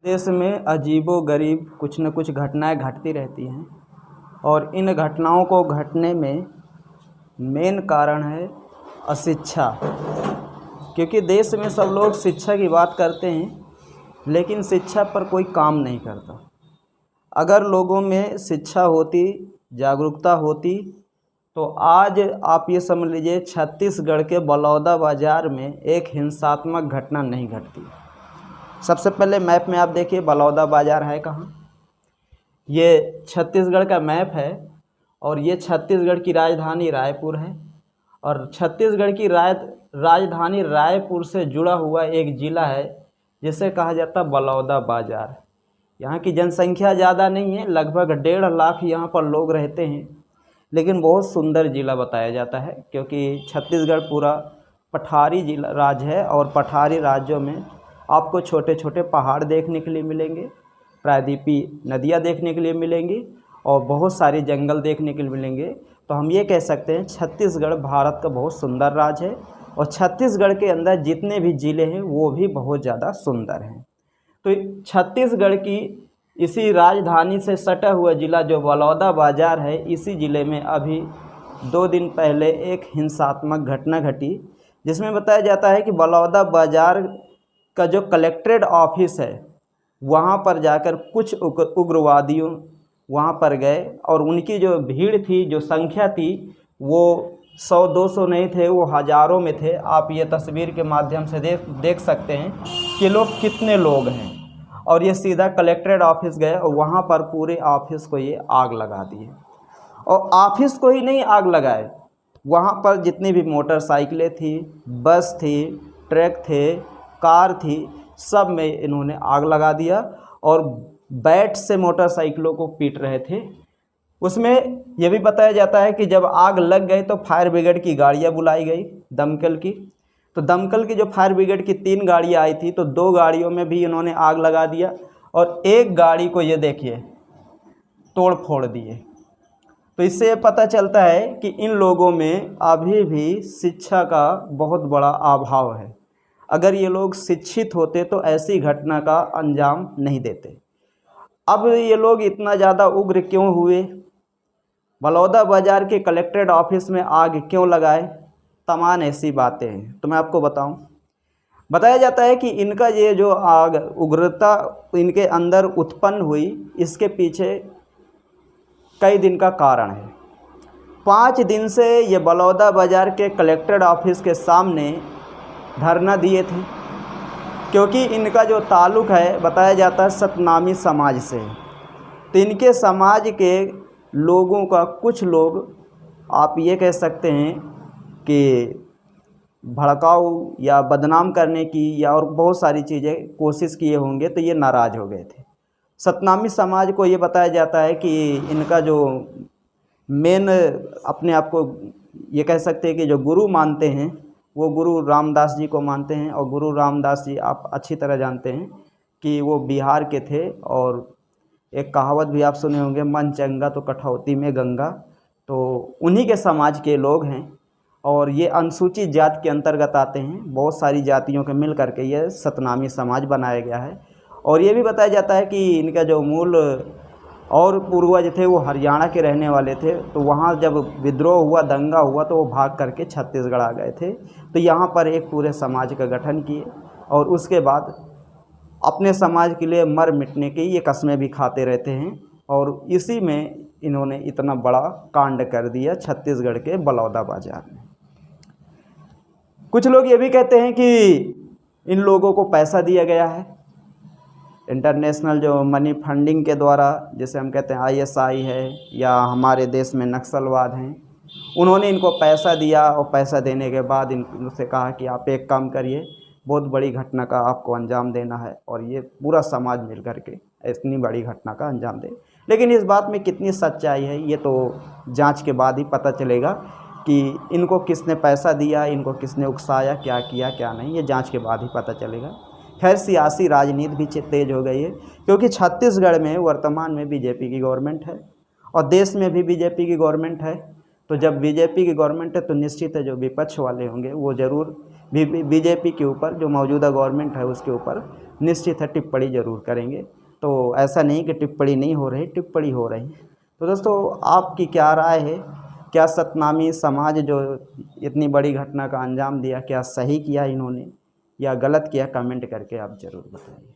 देश में अजीबो-गरीब कुछ न कुछ घटनाएं घटती रहती हैं और इन घटनाओं को घटने में मेन कारण है अशिक्षा। क्योंकि देश में सब लोग शिक्षा की बात करते हैं लेकिन शिक्षा पर कोई काम नहीं करता। अगर लोगों में शिक्षा होती, जागरूकता होती तो आज आप ये समझ लीजिए छत्तीसगढ़ के बलौदा बाज़ार में एक हिंसात्मक घटना नहीं घटती। सबसे पहले मैप में आप देखिए बलौदा बाज़ार है कहाँ। ये छत्तीसगढ़ का मैप है और ये छत्तीसगढ़ की राजधानी रायपुर है और छत्तीसगढ़ की राजधानी रायपुर से जुड़ा हुआ एक ज़िला है जिसे कहा जाता है बलौदा बाज़ार। यहाँ की जनसंख्या ज़्यादा नहीं है, लगभग 1.5 लाख यहाँ पर लोग रहते हैं, लेकिन बहुत सुंदर ज़िला बताया जाता है क्योंकि छत्तीसगढ़ पूरा पठारी जिला राज्य है और पठारी राज्यों में आपको छोटे छोटे पहाड़ देखने के लिए मिलेंगे, प्रायद्वीपीय नदियाँ देखने के लिए मिलेंगी और बहुत सारे जंगल देखने के लिए मिलेंगे। तो हम ये कह सकते हैं छत्तीसगढ़ भारत का बहुत सुंदर राज्य है और छत्तीसगढ़ के अंदर जितने भी ज़िले हैं वो भी बहुत ज़्यादा सुंदर हैं। तो छत्तीसगढ़ की इसी राजधानी से सटा हुआ ज़िला जो बलौदा बाज़ार है, इसी ज़िले में अभी 2 दिन पहले एक हिंसात्मक घटना घटी जिसमें बताया जाता है कि बलौदा बाज़ार का जो कलेक्ट्रेट ऑफिस है वहाँ पर जाकर कुछ उग्रवादियों वहाँ पर गए और उनकी जो भीड़ थी, जो संख्या थी, वो 100-200 नहीं थे, वो हज़ारों में थे। आप ये तस्वीर के माध्यम से देख सकते हैं कि लोग कितने लोग हैं। और ये सीधा कलेक्ट्रेट ऑफिस गए और वहाँ पर पूरे ऑफिस को ये आग लगा दी है। और ऑफिस को ही नहीं आग लगाए, वहाँ पर जितनी भी मोटरसाइकिलें थी, बस थी, ट्रक थे, कार थी, सब में इन्होंने आग लगा दिया और बैट से मोटरसाइकिलों को पीट रहे थे। उसमें यह भी बताया जाता है कि जब आग लग गई तो फायर ब्रिगेड की गाड़ियाँ बुलाई गई, दमकल की। तो दमकल की जो फायर ब्रिगेड की 3 गाड़ियाँ आई थी तो 2 गाड़ियों में भी इन्होंने आग लगा दिया और एक गाड़ी को ये देखिए तोड़ फोड़ दिए। तो इससे ये पता चलता है कि इन लोगों में अभी भी शिक्षा का बहुत बड़ा अभाव है। अगर ये लोग शिक्षित होते तो ऐसी घटना का अंजाम नहीं देते। अब ये लोग इतना ज़्यादा उग्र क्यों हुए, बलौदा बाज़ार के कलेक्ट्रेट ऑफिस में आग क्यों लगाए, तमाम ऐसी बातें हैं। तो मैं आपको बताऊं, बताया जाता है कि इनका ये जो आग उग्रता इनके अंदर उत्पन्न हुई, इसके पीछे कई दिन का कारण है। 5 दिन से ये बलौदा बाज़ार के कलेक्ट्रेट ऑफिस के सामने धरना दिए थे क्योंकि इनका जो ताल्लुक़ है बताया जाता है सतनामी समाज से। तो इनके समाज के लोगों का कुछ लोग आप ये कह सकते हैं कि भड़काऊ या बदनाम करने की या और बहुत सारी चीज़ें कोशिश किए होंगे, तो ये नाराज़ हो गए थे। सतनामी समाज को ये बताया जाता है कि इनका जो मेन अपने आप को ये कह सकते हैं कि जो गुरु मानते हैं वो गुरु रामदास जी को मानते हैं और गुरु रामदास जी आप अच्छी तरह जानते हैं कि वो बिहार के थे और एक कहावत भी आप सुने होंगे, मन चंगा तो कठौती में गंगा। तो उन्हीं के समाज के लोग हैं और ये अनुसूचित जाति के अंतर्गत आते हैं। बहुत सारी जातियों के मिल करके ये सतनामी समाज बनाया गया है। और ये भी बताया जाता है कि इनका जो मूल और पूर्वज थे वो हरियाणा के रहने वाले थे। तो वहाँ जब विद्रोह हुआ, दंगा हुआ, तो वो भाग करके छत्तीसगढ़ आ गए थे। तो यहाँ पर एक पूरे समाज का गठन किए और उसके बाद अपने समाज के लिए मर मिटने की ये कस्में भी खाते रहते हैं और इसी में इन्होंने इतना बड़ा कांड कर दिया छत्तीसगढ़ के बलौदा बाज़ार में। कुछ लोग ये भी कहते हैं कि इन लोगों को पैसा दिया गया है इंटरनेशनल जो मनी फंडिंग के द्वारा, जैसे हम कहते हैं ISI है या हमारे देश में नक्सलवाद हैं, उन्होंने इनको पैसा दिया और पैसा देने के बाद इनसे कहा कि आप एक काम करिए, बहुत बड़ी घटना का आपको अंजाम देना है और ये पूरा समाज मिल करके इतनी बड़ी घटना का अंजाम दे। लेकिन इस बात में कितनी सच्चाई है ये तो जांच के बाद ही पता चलेगा कि इनको किसने पैसा दिया, इनको किसने उकसाया, क्या किया क्या नहीं, ये जांच के बाद ही पता चलेगा। खैर, सियासी राजनीति भी तेज हो गई है क्योंकि छत्तीसगढ़ में वर्तमान में बीजेपी की गवर्नमेंट है और देश में भी बीजेपी की गवर्नमेंट है। तो जब बीजेपी की गवर्नमेंट है तो निश्चित है जो विपक्ष वाले होंगे वो ज़रूर बीजेपी के ऊपर, जो मौजूदा गवर्नमेंट है उसके ऊपर निश्चित है टिप्पणी ज़रूर करेंगे। तो ऐसा नहीं कि टिप्पणी नहीं हो रही, टिप्पणी हो रही। तो दोस्तों आपकी क्या राय है? क्या सतनामी समाज जो इतनी बड़ी घटना का अंजाम दिया, क्या सही किया इन्होंने या गलत किया? कमेंट करके आप ज़रूर बताइए।